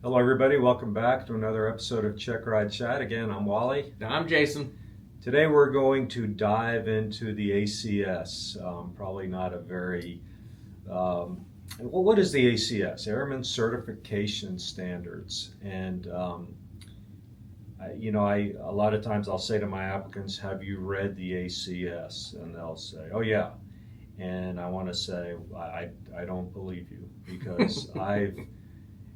Hello, everybody. Welcome back to another episode of Check Ride Chat. Again, I'm Wally. I'm Jason. Today, we're going to dive into the ACS. Probably not a very well, what is the ACS? Airman Certification Standards. And a lot of times I'll say to my applicants, "Have you read the ACS?" And they'll say, "Oh yeah." And I want to say, I don't believe you, because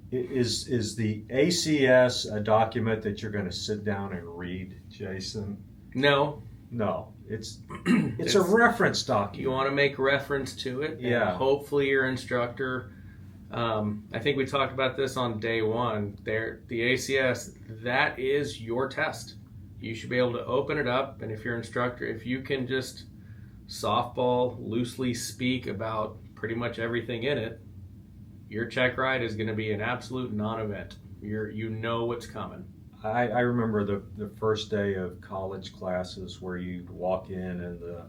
Is the ACS a document that you're going to sit down and read, Jason? No. It's a reference document. You want to make reference to it. Yeah. And hopefully your instructor, I think we talked about this on day one. The ACS, that is your test. You should be able to open it up, and if your instructor, if you can just softball, loosely speak about pretty much everything in it, your check ride is going to be an absolute non-event. You know what's coming. I remember the first day of college classes where you'd walk in and the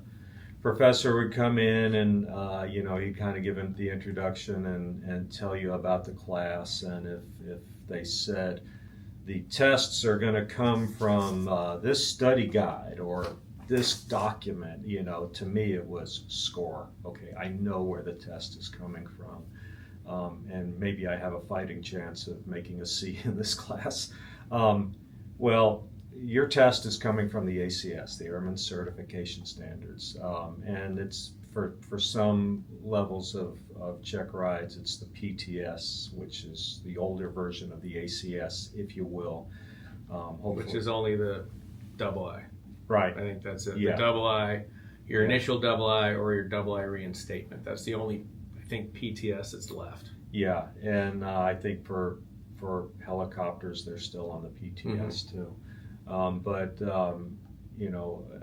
professor would come in and he'd kind of give him the introduction and tell you about the class. And if they said the tests are going to come from this study guide or this document, to me it was score. Okay, I know where the test is coming from. And maybe I have a fighting chance of making a C in this class. Well, your test is coming from the ACS, the Airman Certification Standards, and it's for some levels of check rides, it's the PTS, which is the older version of the ACS, if you will. Which is only the double I. Right. I think that's it. Yeah. The double I, your initial double I or your double I reinstatement. That's the only, I think, PTS that's left. Yeah, and I think for helicopters, they're still on the PTS too. But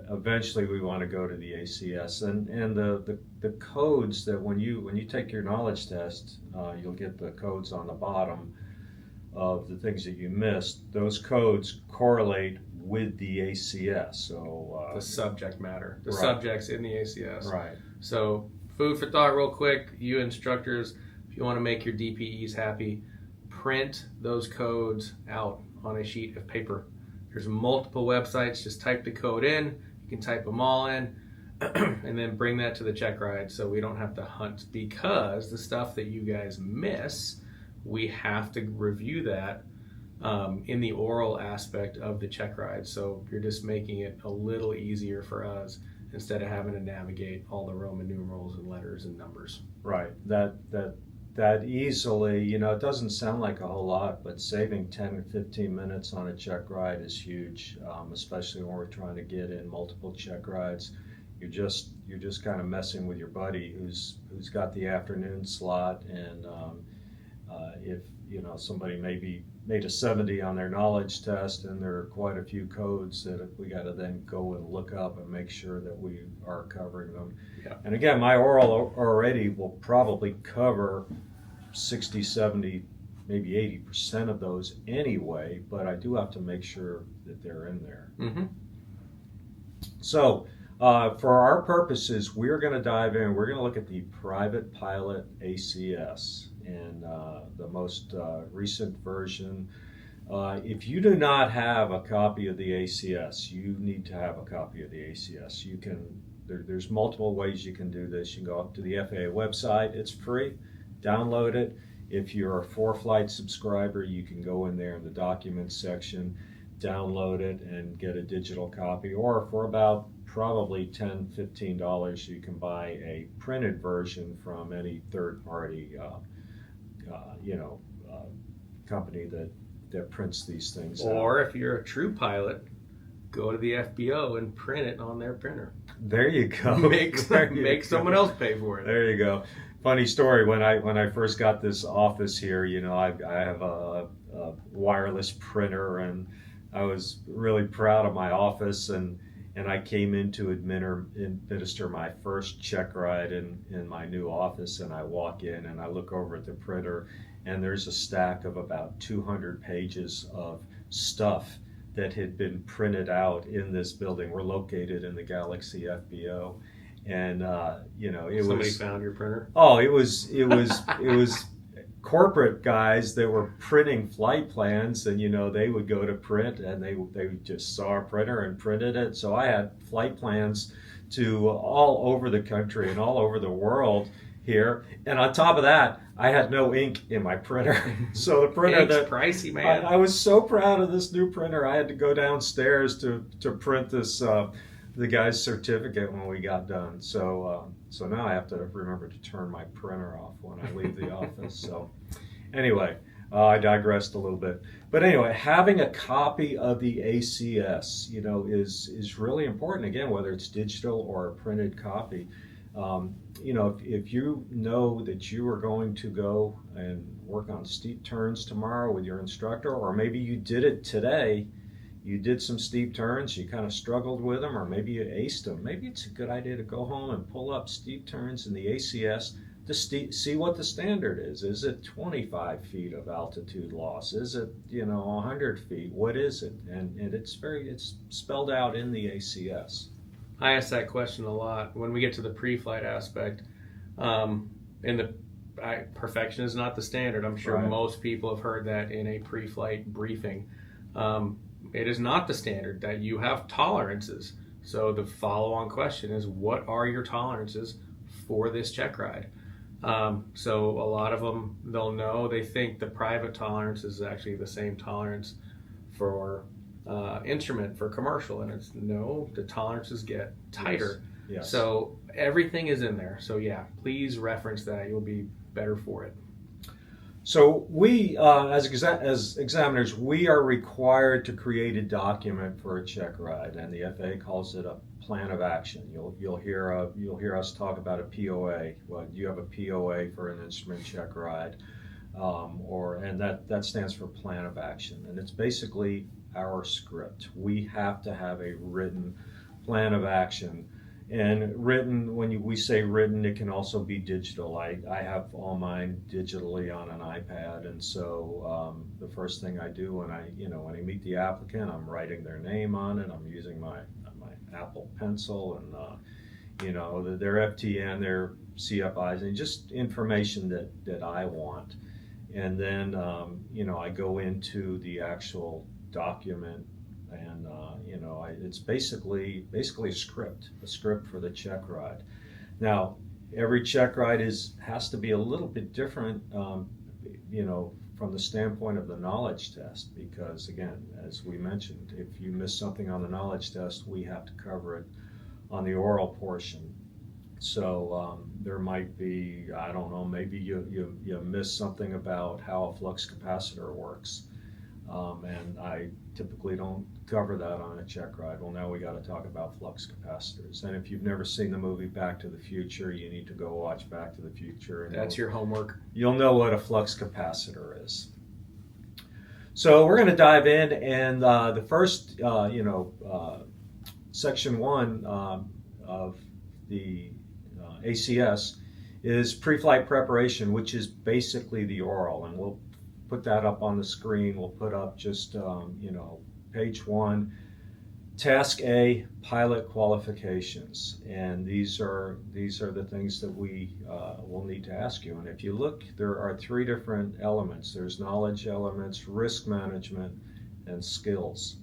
eventually we want to go to the ACS, and the codes that when you take your knowledge test, you'll get the codes on the bottom of the things that you missed. Those codes correlate with the ACS. So the subject matter, the right. subjects in the ACS. Right. So food for thought, real quick. You instructors, if you want to make your DPEs happy, print those codes out on a sheet of paper. There's multiple websites. Just type the code in. You can type them all in, and then bring that to the check ride so we don't have to hunt, because the stuff that you guys miss, we have to review that in the oral aspect of the check ride. So you're just making it a little easier for us instead of having to navigate all the Roman numerals and letters and numbers. Right. That easily, it doesn't sound like a whole lot, but saving 10 or 15 minutes on a check ride is huge, especially when we're trying to get in multiple check rides. You're just kind of messing with your buddy who's got the afternoon slot, and if somebody maybe made a 70 on their knowledge test, and there are quite a few codes that we got to then go and look up and make sure that we are covering them. Yeah. And again, my oral already will probably cover 60, 70, maybe 80% of those anyway, but I do have to make sure that they're in there. Mm-hmm. So for our purposes, we're going to dive in. We're going to look at the private pilot ACS and the most recent version. If you do not have a copy of the ACS, you need to have a copy of the ACS. You can. There's multiple ways you can do this. You can go up to the FAA website. It's free. Download it. If you're a ForeFlight subscriber, you can go in there in the documents section, download it, and get a digital copy. Or for about probably $10, $15, you can buy a printed version from any third-party company that prints these things out. Or if you're a true pilot, go to the FBO and print it on their printer. There you go. Make someone else pay for it. There you go. Funny story. When I first got this office here, I have a wireless printer, and I was really proud of my office, and I came in to administer my first check ride in my new office, and I walk in and I look over at the printer, and there's a stack of about 200 pages of stuff that had been printed out in this building. We're located in the Galaxy FBO, and it Somebody was. found your printer. Oh, it was corporate guys that were printing flight plans, and they would go to print, and they just saw a printer and printed it. So I had flight plans to all over the country and all over the world here, and on top of that, I had no ink in my printer. So the printer Ink's pricey, man. I was so proud of this new printer. I had to go downstairs to print this the guy's certificate when we got done. So now I have to remember to turn my printer off when I leave the office. So anyway, I digressed a little bit. But anyway, having a copy of the ACS, is really important. Again, whether it's digital or a printed copy. If you know that you are going to go and work on steep turns tomorrow with your instructor, or maybe you did it today, you did some steep turns, you kind of struggled with them, or maybe you aced them. Maybe it's a good idea to go home and pull up steep turns in the ACS to see what the standard is. Is it 25 feet of altitude loss? Is it 100 feet? What is it? And it's spelled out in the ACS. I ask that question a lot when we get to the pre-flight aspect. Perfection is not the standard. I'm sure Right. most people have heard that in a pre-flight briefing. It is not the standard that you have tolerances. So the follow-on question is, what are your tolerances for this check ride? So a lot of them, they'll know, they think the private tolerance is actually the same tolerance for instrument for commercial, and it's no, the tolerances get tighter. Yes. So everything is in there. So yeah, please reference that. You'll be better for it. So we, as examiners, we are required to create a document for a check ride, and the FAA calls it a plan of action. You'll hear us talk about a POA. Well, you have a POA for an instrument check ride, and that stands for plan of action, and it's basically our script. We have to have a written plan of action. And written, when we say written, it can also be digital. I have all mine digitally on an iPad, and so the first thing I do when I meet the applicant, I'm writing their name on it. I'm using my Apple Pencil and their FTN, their CFIs, and just information that I want. And then I go into the actual document. And it's basically a script for the check ride. Now, every check ride has to be a little bit different, from the standpoint of the knowledge test, because again, as we mentioned, if you miss something on the knowledge test, we have to cover it on the oral portion. So there might be, I don't know, maybe you miss something about how a flux capacitor works. And I typically don't cover that on a check ride. Well, now we got to talk about flux capacitors. And if you've never seen the movie Back to the Future, you need to go watch Back to the Future. And That's your homework. You'll know what a flux capacitor is. So we're going to dive in, and the first, section 1 of the ACS is pre-flight preparation, which is basically the oral, and we'll put that up on the screen. We'll put up just, page 1, task A, pilot qualifications. And these are the things that we will need to ask you. And if you look, there are 3 different elements. There's knowledge elements, risk management, and skills.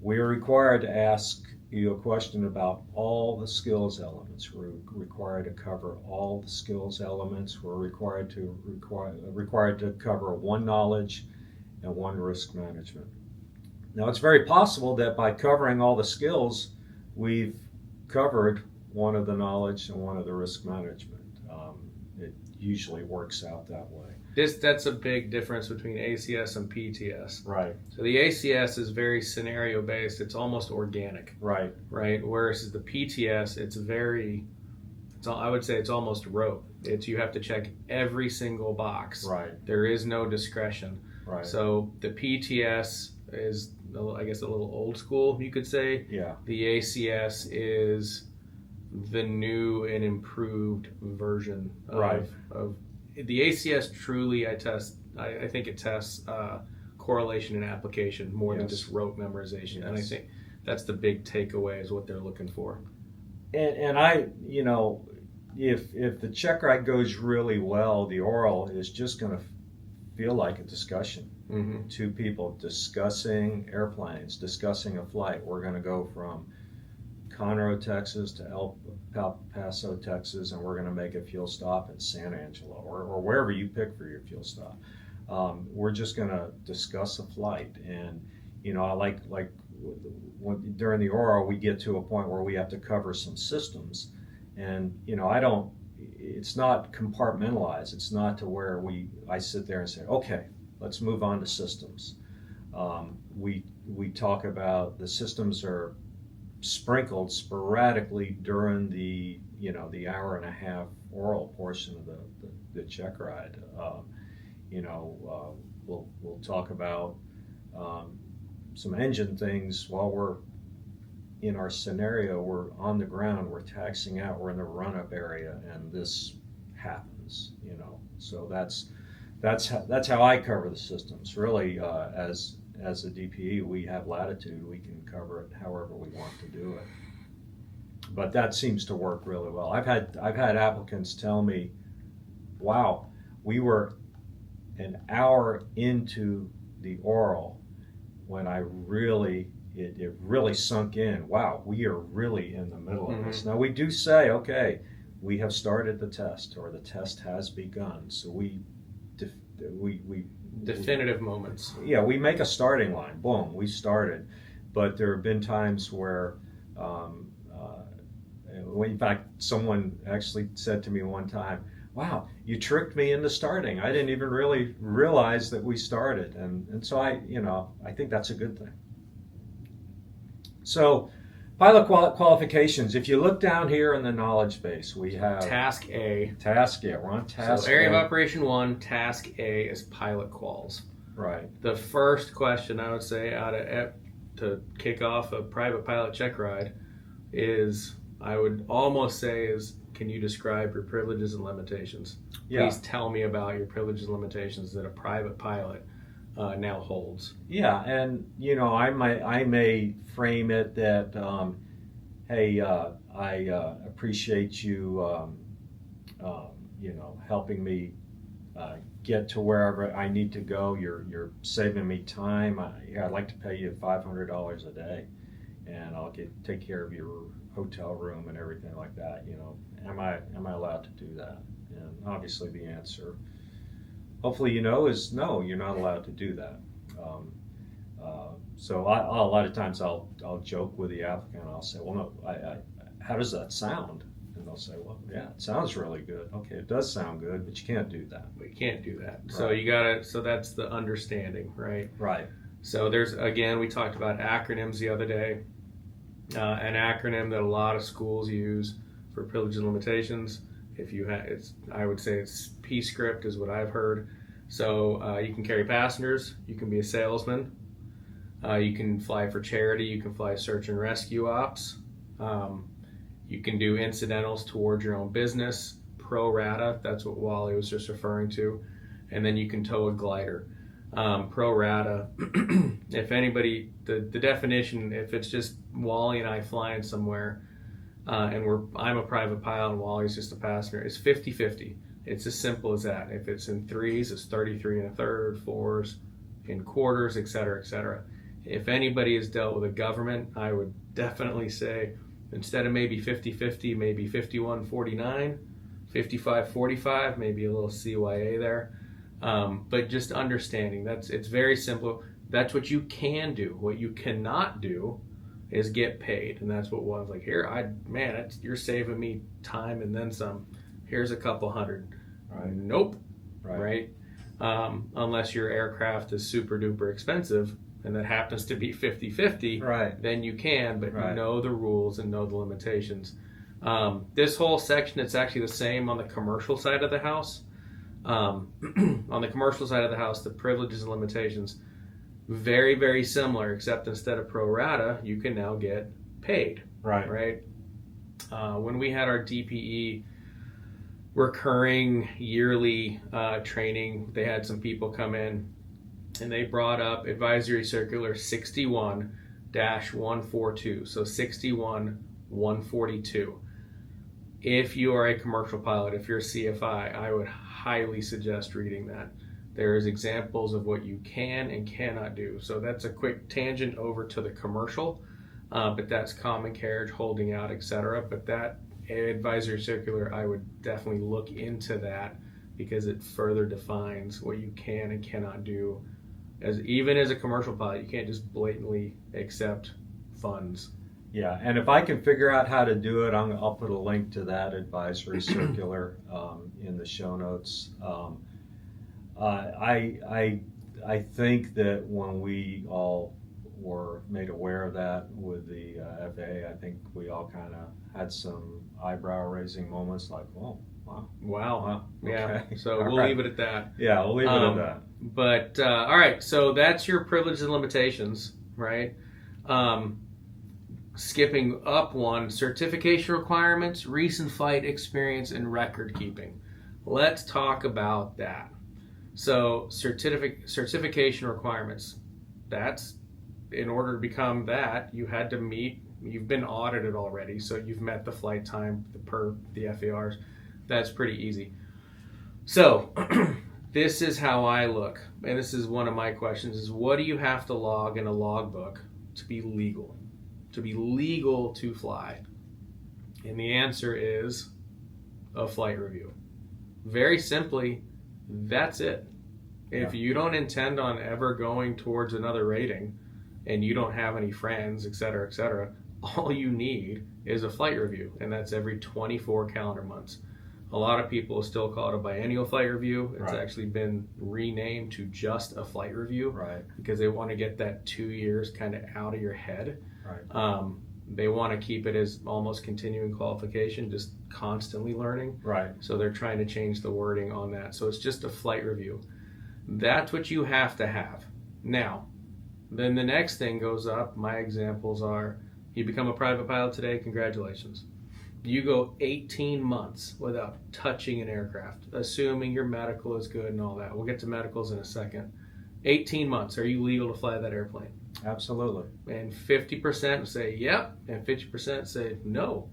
We are required to ask you a question about all the skills elements. We're required to cover all the skills elements. We're required to cover 1 knowledge and 1 risk management. Now, it's very possible that by covering all the skills, we've covered 1 of the knowledge and 1 of the risk management. It usually works out that way. That's a big difference between ACS and PTS. Right. So the ACS is very scenario based. It's almost organic. Right. Right. Whereas the PTS, I would say it's almost rote. You have to check every single box. Right. There is no discretion. Right. So the PTS is, I guess, a little old school, you could say. Yeah. The ACS is the new and improved version of the ACS. Truly, I think it tests correlation and application more than just rote memorization. Yes. And I think that's the big takeaway is what they're looking for. And I, if the check ride goes really well, the oral is just going to feel like a discussion. Mm-hmm. Two people discussing airplanes, discussing a flight. We're going to go from Conroe, Texas to El Paso, Texas, and we're going to make a fuel stop in San Angelo or wherever you pick for your fuel stop. We're just going to discuss a flight. And, I like during the oral, we get to a point where we have to cover some systems. And, it's not compartmentalized. It's not to where I sit there and say, okay, let's move on to systems. We talk about the systems are sprinkled sporadically during the hour and a half oral portion of the check ride. We'll talk about some engine things while we're in our scenario. We're on the ground, we're taxiing out, we're in the run-up area, and this happens. So that's how I cover the systems. Really, as a DPE, we have latitude. We can cover it however we want to do it. But that seems to work really well. I've had applicants tell me, "Wow, we were an hour into the oral when it really sunk in. Wow, we are really in the middle of this." Now we do say, okay, we have started the test, or the test has begun. So we definitive moments. Yeah, we make a starting line. Boom, we started. But there have been times where, in fact, someone actually said to me one time, "Wow, you tricked me into starting. I didn't even really realize that we started." And so I think that's a good thing. So, pilot qualifications. If you look down here in the knowledge base, we have Task A. We're on task. So area of operation 1, task A is pilot quals. Right. The first question I would say to kick off a private pilot check ride is, I would almost say, is, can you describe your privileges and limitations? Yeah. Please tell me about your privileges and limitations that a private pilot now holds. Yeah, and I may frame it that, hey, I appreciate you, helping me get to wherever I need to go. You're saving me time. I'd like to pay you $500 a day, and I'll take care of your hotel room and everything like that. Am I allowed to do that? And obviously the answer, hopefully is no. You're not allowed to do that. So a lot of times I'll joke with the applicant. I'll say, well, no, how does that sound? And they'll say, well, yeah, it sounds really good. Okay, it does sound good, but you can't do that. We can't do that. Right. So that's the understanding, right? Right. So we talked about acronyms the other day. An acronym that a lot of schools use for privileges and limitations, I would say it's P-script is what I've heard. So you can carry passengers, you can be a salesman, you can fly for charity, you can fly search and rescue ops, you can do incidentals towards your own business, pro rata, that's what Wally was just referring to, and then you can tow a glider. Pro rata, if anybody, the definition, if it's just Wally and I flying somewhere, and I'm a private pilot and Wally's just a passenger, it's 50-50. It's as simple as that. If it's in threes, it's 33 1/3, fours, in quarters, et cetera, et cetera. If anybody has dealt with a government, I would definitely say, instead of maybe 50-50, maybe 51-49, 55-45, maybe a little CYA there. But just understanding, it's very simple. That's what you can do. What you cannot do is get paid. And that's what one's like, you're saving me time and then some. Here's a couple hundred. Right. Nope. Right. Unless your aircraft is super duper expensive and that happens to be 50-50, right, then you can, but right, know the rules and know the limitations. This whole section, it's actually the same on the commercial side of the house. On the commercial side of the house, the privileges and limitations, very, very similar, except instead of pro rata, you can now get paid. Right. When we had our DPE recurring yearly training, they had some people come in and they brought up Advisory Circular 61-142, so 61-142. If you are a commercial pilot, if you're a CFI, I would highly suggest reading that. There's examples of what you can and cannot do. So that's a quick tangent over to the commercial, but that's common carriage, holding out, etc. But that advisory circular, I would definitely look into that because it further defines what you can and cannot do. Even as a commercial pilot, you can't just blatantly accept funds. Yeah, and if I can figure out how to do it, I'll put a link to that advisory circular in the show notes. I think that when we all were made aware of that with the FAA, I think we all kind of had some eyebrow-raising moments, like, "Oh, wow, wow, yeah." Okay. So All we'll right. leave it at that. Yeah, we'll leave it at that. But all right, so that's your privileges and limitations, right? Skipping up one, certification requirements, recent flight experience, and record keeping. Let's talk about that. So certification requirements, that's, in order to become that, you had to meet, you've been audited already, so you've met the flight time per the FARs. That's pretty easy. So this is how I look, and this is one of my questions, is what do you have to log in a logbook to be legal? To be legal to fly? And the answer is a flight review. Very simply, that's it. If you don't intend on ever going towards another rating and you don't have any friends, et cetera, all you need is a flight review, and that's every 24 calendar months. A lot of people still call it a biennial flight review. It's actually been renamed to just a flight review, because they want to get that 2 years kind of out of your head. They want to keep it as almost continuing qualification, just constantly learning. So they're trying to change the wording on that. So it's just a flight review. That's what you have to have. Now, then the next thing goes up. My examples are, you become a private pilot today, congratulations. You go 18 months without touching an aircraft, assuming your medical is good and all that. We'll get to medicals in a second. 18 months, are you legal to fly that airplane? Absolutely. And 50% say yep, and 50% say no.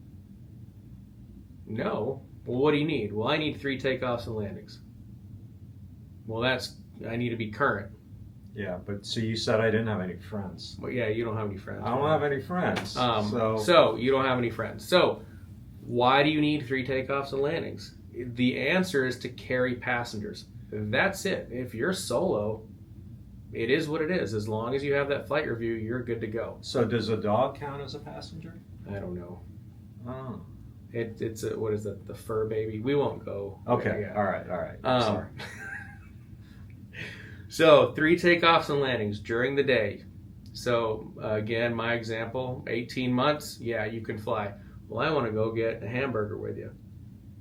No? Well, what do you need? Well, I need 3 takeoffs and landings. Well, I need to be current. Yeah, but so you said I didn't have any friends. Well, yeah, you don't have any friends. I don't have any friends. So you don't have any friends. So why do you need 3 takeoffs and landings? The answer is to carry passengers. That's it. If you're solo, it is what it is. As long as you have that flight review, you're good to go. So does a dog count as a passenger? I don't know. Oh. It's a, what is that? The fur baby. We won't go. Okay. Yeah. All right. Sorry. So 3 takeoffs and landings during the day. So again, my example, 18 months. Yeah, you can fly. Well, I want to go get a hamburger with you.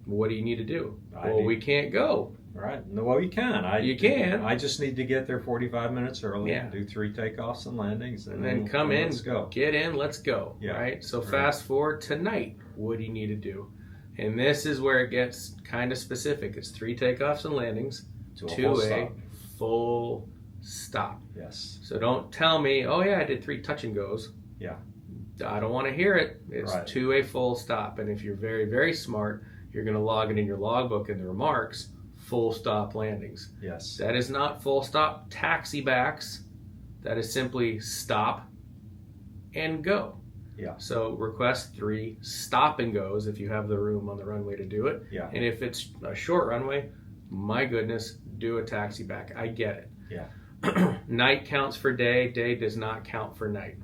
What do you need to do? We can't go. Right. Well, you can. You can. I just need to get there 45 minutes early and do 3 takeoffs and landings. And then come in, let's go. Get in, let's go. Yeah. Right? So fast forward tonight. What do you need to do? And this is where it gets kind of specific. It's 3 takeoffs and landings to a full stop. Yes. So don't tell me, oh yeah, I did 3 touch and goes. Yeah. I don't want to hear it. It's to a full stop. And if you're very, very smart, you're going to log it in your logbook in the remarks, full stop landings. Yes. That is not full stop taxi backs. That is simply stop and go. Yeah. So request 3 stop and goes if you have the room on the runway to do it. Yeah. And if it's a short runway, my goodness, do a taxi back. I get it. Yeah. Night counts for day. Day does not count for night.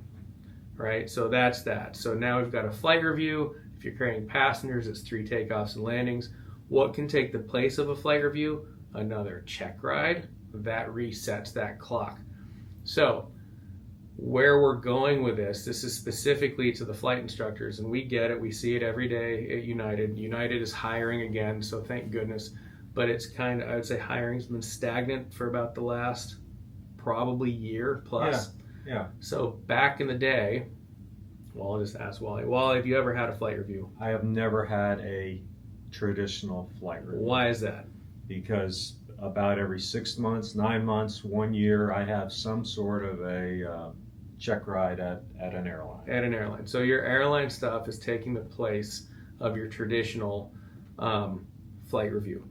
Right? So that's that. So now we've got a flight review. If you're carrying passengers, it's 3 takeoffs and landings. What can take the place of a flight review? Another check ride. That resets that clock. So where we're going with this is specifically to the flight instructors, and we get it. We see it every day at United. United is hiring again, so thank goodness. But it's kind of, I would say hiring's been stagnant for about the last probably year plus. Yeah. So back in the day, well, I'll just ask Wally. Wally, have you ever had a flight review? I have never had a traditional flight review. Why is that? Because about every 6 months, 9 months, 1 year, I have some sort of a check ride at an airline. At an airline. So your airline stuff is taking the place of your traditional flight review.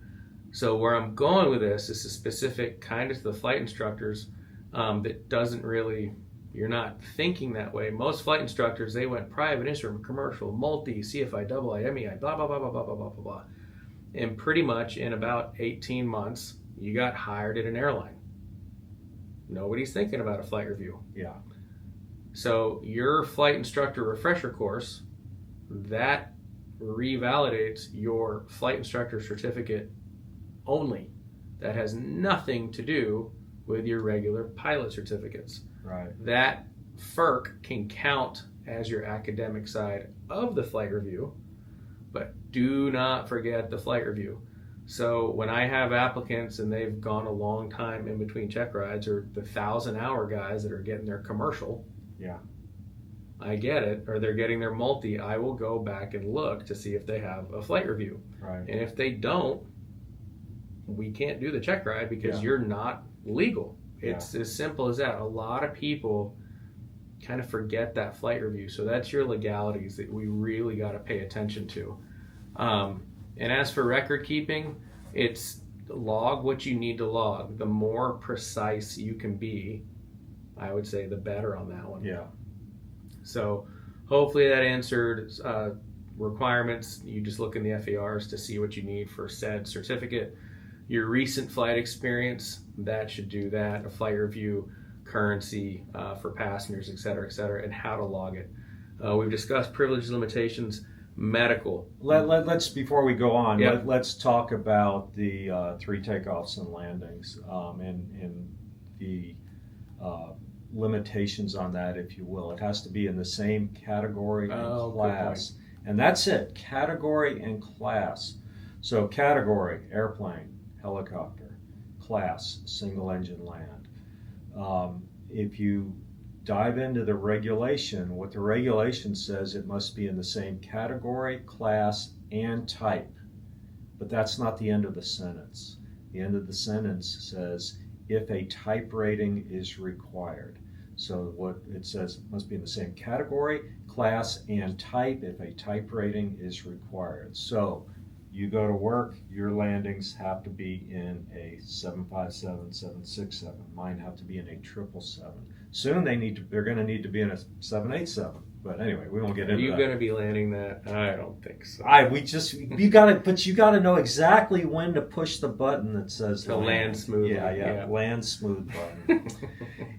So where I'm going with this is a specific kind of to the flight instructors that doesn't really, you're not thinking that way. Most flight instructors, they went private, instrument, commercial, multi, CFI, double I, MEI, blah, blah, blah, blah, blah, blah, blah, blah, blah. And pretty much in about 18 months, you got hired at an airline. Nobody's thinking about a flight review. Yeah. So your flight instructor refresher course, that revalidates your flight instructor certificate only. That has nothing to do with your regular pilot certificates. Right. That FERC can count as your academic side of the flight review, but do not forget the flight review. So when I have applicants and they've gone a long time in between check rides, or the 1,000-hour guys that are getting their commercial, Yeah. I get it, or they're getting their multi, I will go back and look to see if they have a flight review. Right. And if they don't, we can't do the check ride because you're not legal. It's as simple as that. A lot of people kind of forget that flight review. So that's your legalities that we really got to pay attention to. And as for record keeping, it's log what you need to log. The more precise you can be, I would say, the better on that one. Yeah. So hopefully that answered requirements. You just look in the FARs to see what you need for said certificate. Your recent flight experience, that should do that. A flight review, currency for passengers, et cetera, and how to log it. We've discussed privilege limitations, medical. Let's before we go on, Yeah. let's talk about the 3 takeoffs and landings and the limitations on that, if you will. It has to be in the same category and class, and that's it. Category and class. So category: airplane, helicopter. Class: single engine land. If you dive into the regulation, what the regulation says, it must be in the same category, class, and type. But that's not the end of the sentence. The end of the sentence says, if a type rating is required. So what it says, it must be in the same category, class, and type if a type rating is required. So you go to work, your landings have to be in a 757, 767. Mine have to be in a 777. Soon they're going to need to be in a 787. But anyway, we won't get into that. Are you going to be landing that? I don't think so. You got to know exactly when to push the button that says the land smoothly. Yeah, land smooth button.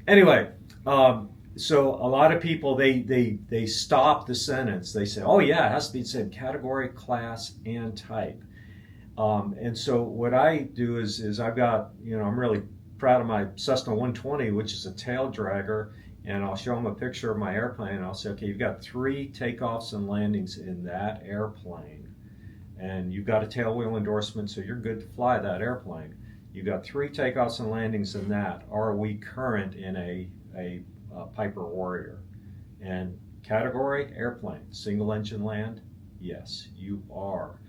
Anyway, so a lot of people they stop the sentence. They say, "Oh yeah, it has to be the same category, class, and type." And so what I do is I've got, I'm really proud of my Cessna 120, which is a tail dragger, and I'll show them a picture of my airplane, and I'll say, okay, you've got 3 takeoffs and landings in that airplane, and you've got a tail wheel endorsement, so you're good to fly that airplane. You've got 3 takeoffs and landings in that. Are we current in a Piper Warrior? And category: airplane, single engine land? Yes, you are.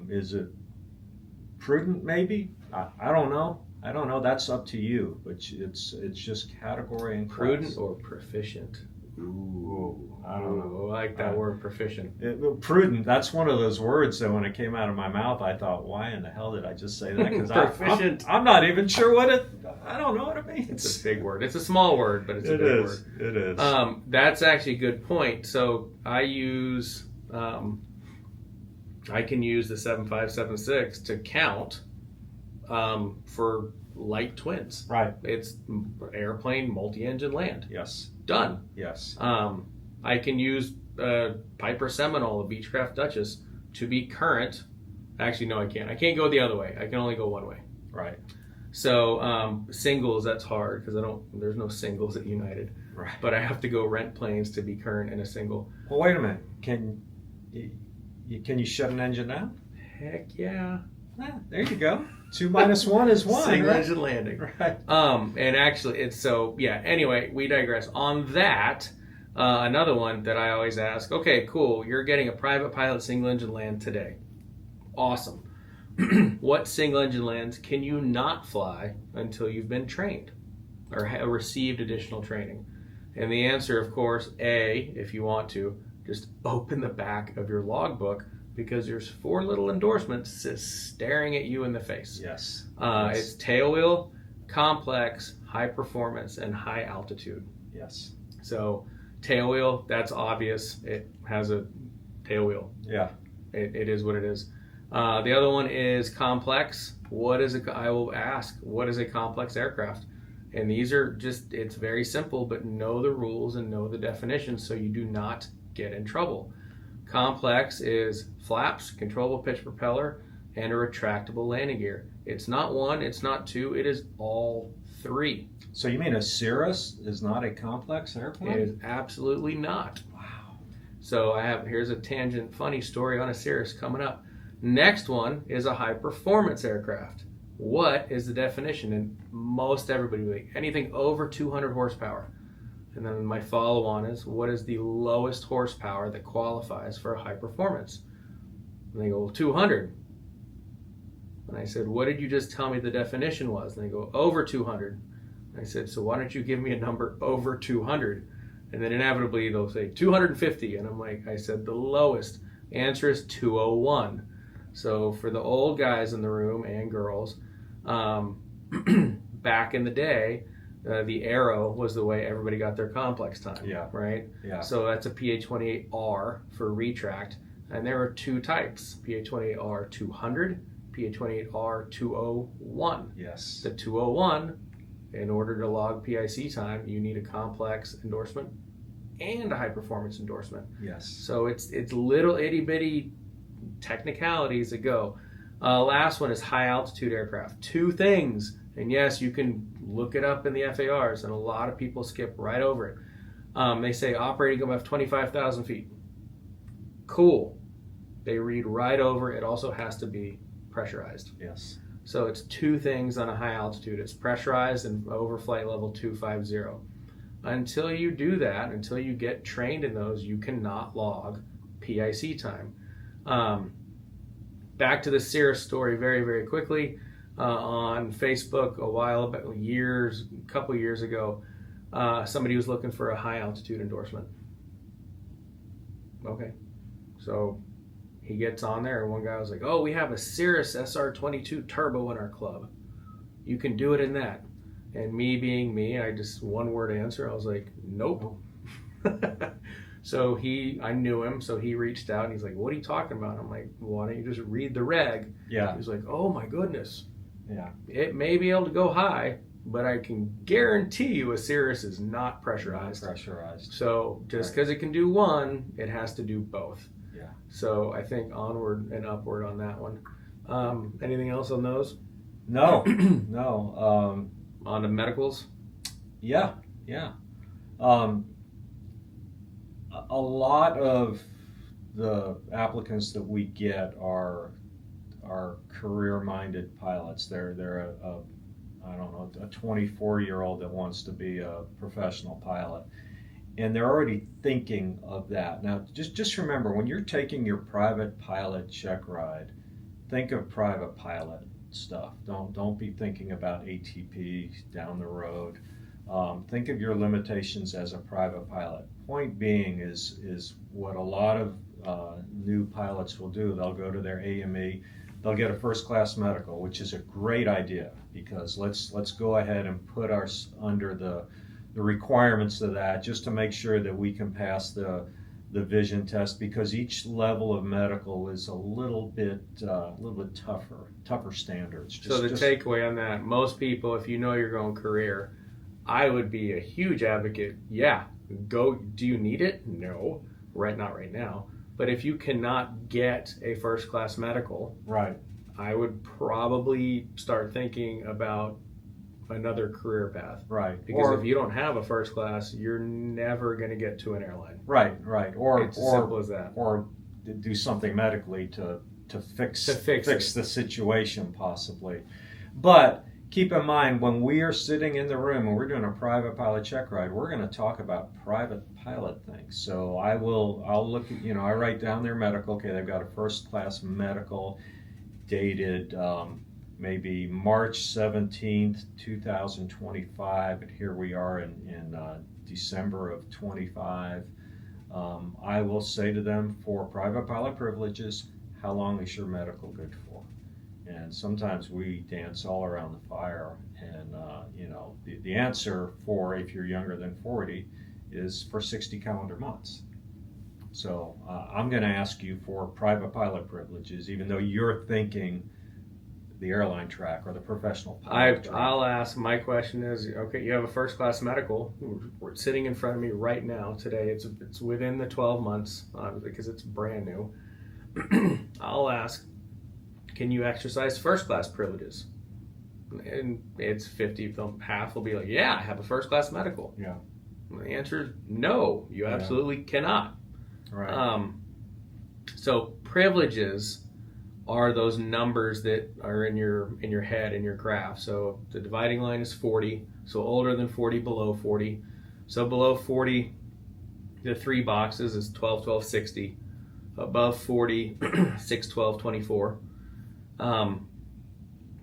Is it prudent? Maybe. I don't know. That's up to you. But it's just category and class. Prudent or proficient? Ooh, I don't know. I like that word, proficient. Prudent. That's one of those words that when it came out of my mouth, I thought, why in the hell did I just say that? Because proficient. I'm not even sure I don't know what it means. It's a big word. It's a small word, but it's a big word. It is. That's actually a good point. So I can use the 7576 to count for light twins. Right. It's airplane, multi-engine land. Yes. Done. Yes. I can use Piper Seminole, a Beechcraft Duchess, to be current. Actually, no, I can't. I can't go the other way. I can only go one way. Right. So singles, that's hard because there's no singles at United. Right. But I have to go rent planes to be current in a single. Well, wait a minute. Can you shut an engine down? Heck yeah. There you go. 2 minus 1 is 1. Single right? engine landing. Right. And actually, it's so, yeah. Anyway, we digress. On that, another one that I always ask, okay, cool. You're getting a private pilot single engine land today. Awesome. What single engine lands can you not fly until you've been trained or received additional training? And the answer, of course, A, if you want to, just open the back of your logbook, because there's 4 little endorsements just staring at you in the face. Yes. It's tailwheel, complex, high performance, and high altitude. Yes. So tailwheel, that's obvious. It has a tailwheel. Yeah. It is what it is. The other one is complex. I will ask, what is a complex aircraft? And these are just, it's very simple, but know the rules and know the definitions so you do not get in trouble. Complex is flaps, controllable pitch propeller, and a retractable landing gear. It's not 1, it's not 2, it is all 3. So you mean a Cirrus is not a complex airplane? It is absolutely not. Wow. So here's a tangent funny story on a Cirrus coming up. Next one is a high performance aircraft. What is the definition? And most everybody will be anything over 200 horsepower. And then my follow on is, what is the lowest horsepower that qualifies for a high performance? And they go, well, 200. And I said, what did you just tell me the definition was? And they go, over 200. And I said, so why don't you give me a number over 200? And then inevitably they'll say 250. And I'm like, I said, the lowest answer is 201. So for the old guys in the room and girls, back in the day, the Aero was the way everybody got their complex time. Yeah. Right? Yeah. So that's a PA-28R for retract. And there are 2 types, PA-28R 200, PA-28R 201. Yes. The 201, in order to log PIC time, you need a complex endorsement and a high performance endorsement. Yes. So it's little itty bitty technicalities that go. Last one is high altitude aircraft. 2 things, and yes, you can look it up in the FARs, and a lot of people skip right over it. They say operating above 25,000 feet. Cool. They read right over. It also has to be pressurized. Yes. So it's 2 things on a high altitude. It's pressurized and overflight level 250. Until you do that, until you get trained in those, you cannot log PIC time. Back to the Cirrus story very, very quickly. On Facebook a couple years ago, somebody was looking for a high altitude endorsement. Okay. So he gets on there and one guy was like, oh, we have a Cirrus SR22 turbo in our club. You can do it in that. And me being me, I just one word answer. I was like, nope. So I knew him, so he reached out and he's like, what are you talking about? I'm like, why don't you just read the reg? Yeah. He's like, oh my goodness. Yeah. It may be able to go high, but I can guarantee you a Cirrus is not pressurized. Not pressurized. So just because it can do one, it has to do both. Yeah. So I think onward and upward on that one. Anything else on those? No. No. On the medicals? Yeah. Yeah. A lot of the applicants that we get are career-minded pilots. They're a 24-year-old that wants to be a professional pilot, and they're already thinking of that. Now, just remember, when you're taking your private pilot check ride, think of private pilot stuff. Don't be thinking about ATP down the road. Think of your limitations as a private pilot. Point being is what a lot of new pilots will do. They'll go to their AME, they'll get a first class medical, which is a great idea, because let's go ahead and put us under the requirements of that, just to make sure that we can pass the vision test, because each level of medical is a little bit tougher standards. So the takeaway on that, most people, if you know you're going career, I would be a huge advocate. Yeah, go. Do you need it? No, not right now. But if you cannot get a first class medical, right, I would probably start thinking about another career path. Right. Because if you don't have a first class, you're never going to get to an airline. Right. Or it's as simple as that. Or do something medically to fix the situation possibly. But keep in mind, when we are sitting in the room and we're doing a private pilot check ride, we're going to talk about private pilot things. So I'll look at, I write down their medical. Okay, they've got a first class medical dated maybe March 17th, 2025, and here we are in December of 25. I will say to them, for private pilot privileges, how long is your medical good for? And sometimes we dance all around the fire, and the answer for if you're younger than 40 is for 60 calendar months. So I'm going to ask you for private pilot privileges, even though you're thinking the airline track or the professional pilot track. I'll ask. My question is, okay, you have a first class medical. We're sitting in front of me right now today. It's within the 12 months because it's brand new. I'll ask, can you exercise first class privileges? And it's 50, half will be like, yeah, I have a first class medical. Yeah. And the answer is no, you absolutely cannot. Right. So privileges are those numbers that are in your head, in your graph. So the dividing line is 40. So older than 40, below 40. So below 40, the 3 boxes is 12, 12, 60. Above 40, 6, 12, 24.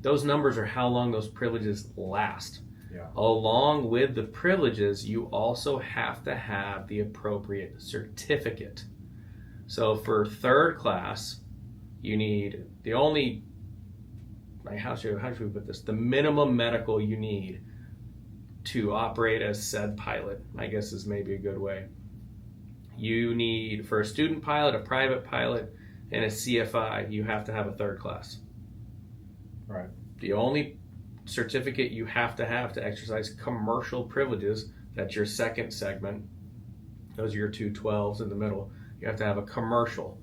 Those numbers are how long those privileges last. Yeah. Along with the privileges, you also have to have the appropriate certificate. So for third class, you need how should we put this? The minimum medical you need to operate as said pilot, I guess is maybe a good way. You need, for a student pilot, a private pilot, and a CFI, you have to have a third class. Right. The only certificate you have to exercise commercial privileges, that's your second segment. Those are your 2 12s in the middle. You have to have a commercial.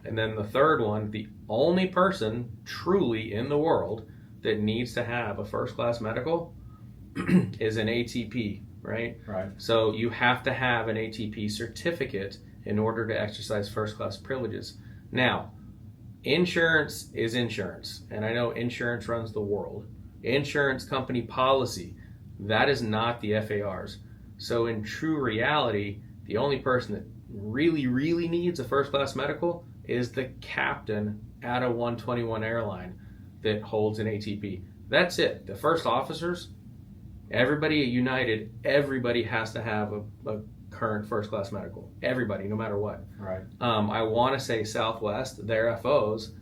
And then the third one, the only person truly in the world that needs to have a first class medical is an ATP, right? Right. So you have to have an ATP certificate in order to exercise first class privileges. Now, insurance is insurance, and I know insurance runs the world. Insurance company policy, that is not the FAR's. So in true reality, the only person that really, really needs a first class medical is the captain at a 121 airline that holds an ATP. That's it. The first officers, everybody at United, everybody has to have a current first class medical. Everybody, no matter what. Right. I want to say Southwest, their FOs,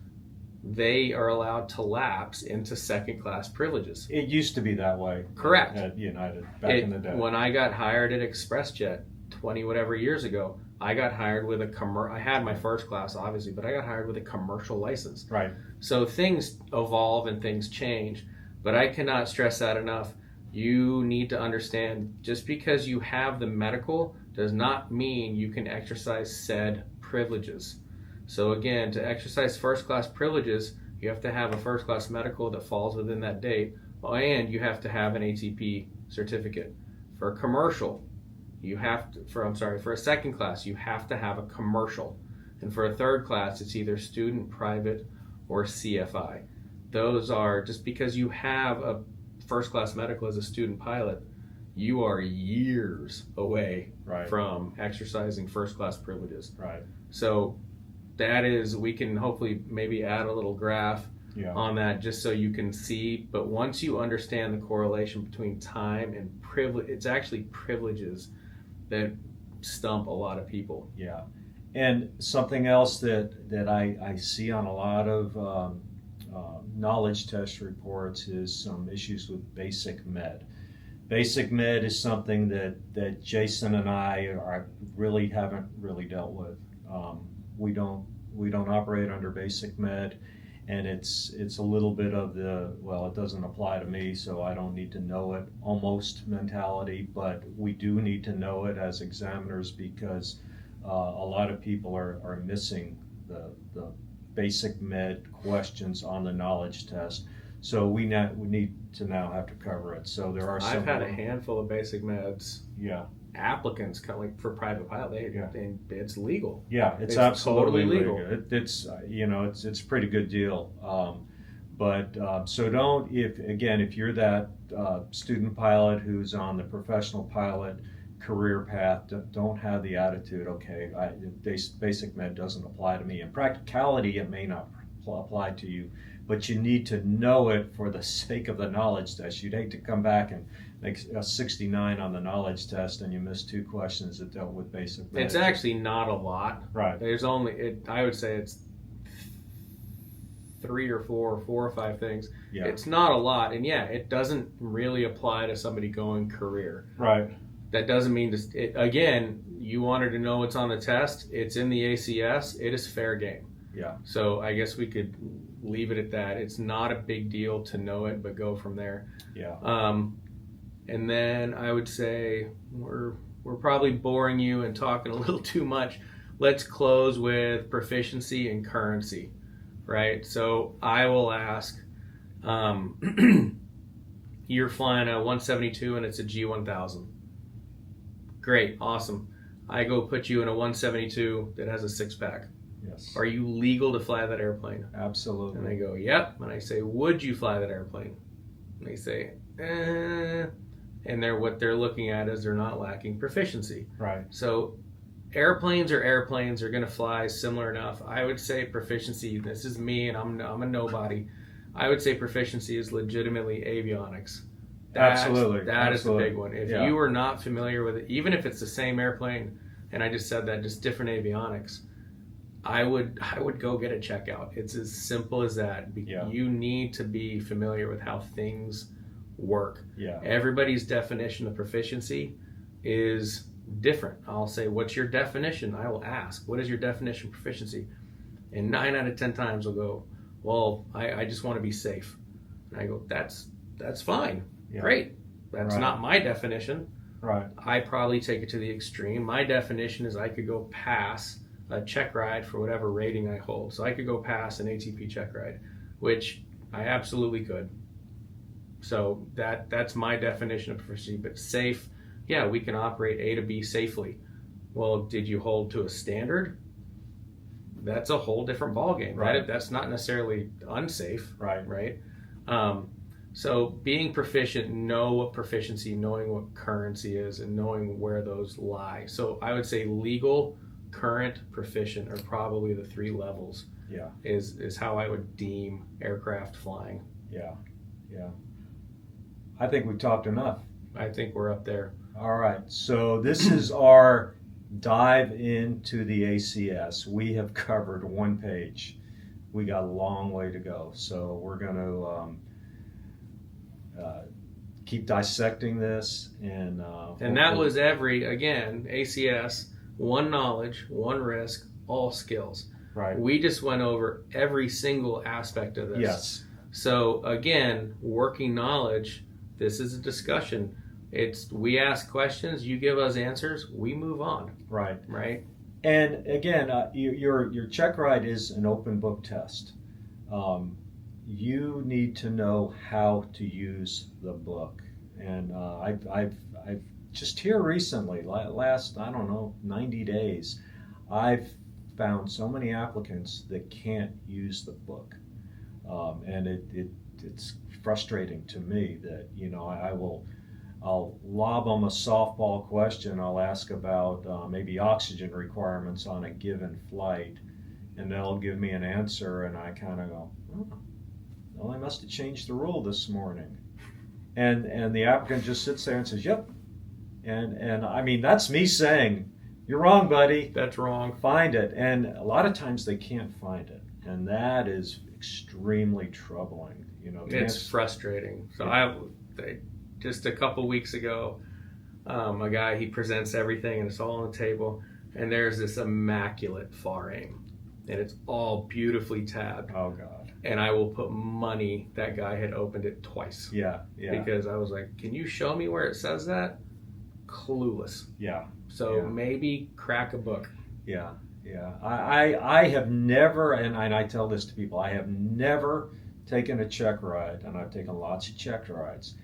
they are allowed to lapse into second class privileges. It used to be that way. Correct. At United back in the day. When I got hired at ExpressJet 20 whatever years ago, I got hired with I had my first class obviously, but I got hired with a commercial license. Right. So things evolve and things change, but I cannot stress that enough. You need to understand, just because you have the medical does not mean you can exercise said privileges. So again, to exercise first class privileges, you have to have a first class medical that falls within that date, and you have to have an ATP certificate. For a commercial, for a second class, you have to have a commercial. And for a third class, it's either student, private, or CFI. Those are, just because you have a first class medical as a student pilot, you are years away from exercising first class privileges. Right. So that is, we can hopefully maybe add a little graph on that just so you can see. But once you understand the correlation between time and privilege, it's actually privileges that stump a lot of people. Yeah. And something else that I see on a lot of knowledge test reports is some issues with BasicMed. BasicMed is something that Jason and I haven't really dealt with. We don't operate under BasicMed, and it's a little bit of it doesn't apply to me, so I don't need to know it almost mentality, but we do need to know it as examiners because a lot of people are missing the BasicMed questions on the knowledge test. So we need to now have to cover it. So there are some. I've had a handful of BasicMeds. Yeah. Applicants coming for private pilot. It's legal. Yeah, it's absolutely totally legal. It's a pretty good deal. So don't, if you're that student pilot who's on the professional pilot career path, don't have the attitude, okay, BasicMed doesn't apply to me. In practicality, it may not apply to you, but you need to know it for the sake of the knowledge test. You'd hate to come back and make a 69 on the knowledge test and you miss 2 questions that dealt with BasicMed. It's actually not a lot. Right. There's only, I would say it's 3 or 4 or 5 things. Yeah. It's not a lot, and yeah, it doesn't really apply to somebody going career. Right. That doesn't mean again, you wanted to know what's on the test. It's in the ACS. It is fair game. Yeah. So I guess we could leave it at that. It's not a big deal to know it, but go from there. Yeah. And then I would say we're probably boring you and talking a little too much. Let's close with proficiency and currency, right? So I will ask, you're flying a 172 and it's a G1000. Great, awesome. I go put you in a 172 that has a 6-pack. Yes. Are you legal to fly that airplane? Absolutely. And they go, yep. And I say, would you fly that airplane? And they say, And what they're looking at is they're not lacking proficiency. Right. So airplanes are going to fly similar enough. I would say proficiency, this is me and I'm a nobody. I would say proficiency is legitimately avionics. Absolutely. That is the big one. If Yeah. you are not familiar with it, even if it's the same airplane, and I just said that, just different avionics, I would go get a checkout. It's as simple as that. Yeah. You need to be familiar with how things work. Yeah. Everybody's definition of proficiency is different. I'll say, what's your definition? I will ask, what is your definition of proficiency? And 9 out of 10 times they'll go, well, I just want to be safe. And I go, that's fine. Yeah. Great. That's Right. not my definition. Right. I probably take it to the extreme. My definition is I could go pass a check ride for whatever rating I hold. So I could go pass an ATP check ride, which I absolutely could. So that's my definition of proficiency. But safe, yeah, we can operate A to B safely. Well, did you hold to a standard? That's a whole different ballgame, right? That's not necessarily unsafe, right? So being proficient, know what proficiency, knowing what currency is, and knowing where those lie. So I would say legal, current, proficient are probably the 3 levels. Yeah. Is how I would deem aircraft flying. Yeah. Yeah. I think we've talked enough. I think we're up there. All right. So this is our dive into the ACS. We have covered 1 page. We got a long way to go. So we're going to keep dissecting this. And that was again, ACS, 1 knowledge, 1 risk, all skills. Right. We just went over every single aspect of this. Yes. So again, working knowledge, this is a discussion. We ask questions, you give us answers, we move on. Right. And again, your check ride is an open book test. You need to know how to use the book. And I've just here recently, last 90 days, I've found so many applicants that can't use the book, and it's frustrating to me that I'll lob them a softball question. I'll ask about maybe oxygen requirements on a given flight, and they'll give me an answer, and I kind of go, well, I must have changed the rule this morning, and the applicant just sits there and says, yep, and I mean that's me saying, you're wrong, buddy. That's wrong. Find it, and a lot of times they can't find it, and that is extremely troubling. It's frustrating. So just a couple weeks ago, a guy, he presents everything and it's all on the table, and there's this immaculate FAR aim, and it's all beautifully tabbed. Oh God! And I will put money that guy had opened it twice. Yeah. Because I was like, can you show me where it says that? Clueless. Yeah. So maybe crack a book. Yeah. I have never, and I tell this to people, I have never taken a check ride, and I've taken lots of check rides,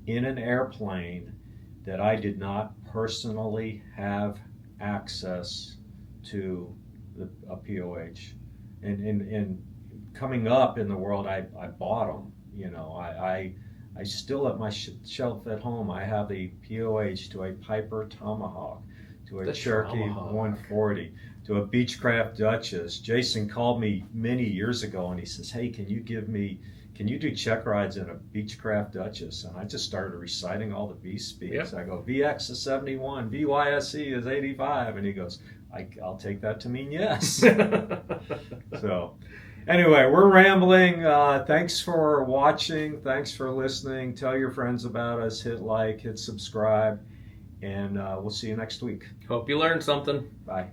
in an airplane that I did not personally have access to a POH. And coming up in the world, I bought them. I still at my shelf at home, I have a POH to a Piper Tomahawk, to a Cherokee Tomahawk. 140, to a Beechcraft Duchess. Jason called me many years ago and he says, hey, can you do check rides in a Beechcraft Duchess? And I just started reciting all the B speeds. Yep. I go, VX is 71, VYSE is 85. And he goes, I'll take that to mean yes. So, Anyway, we're rambling. Thanks for watching. Thanks for listening. Tell your friends about us. Hit like, hit subscribe, and we'll see you next week. Hope you learned something. Bye.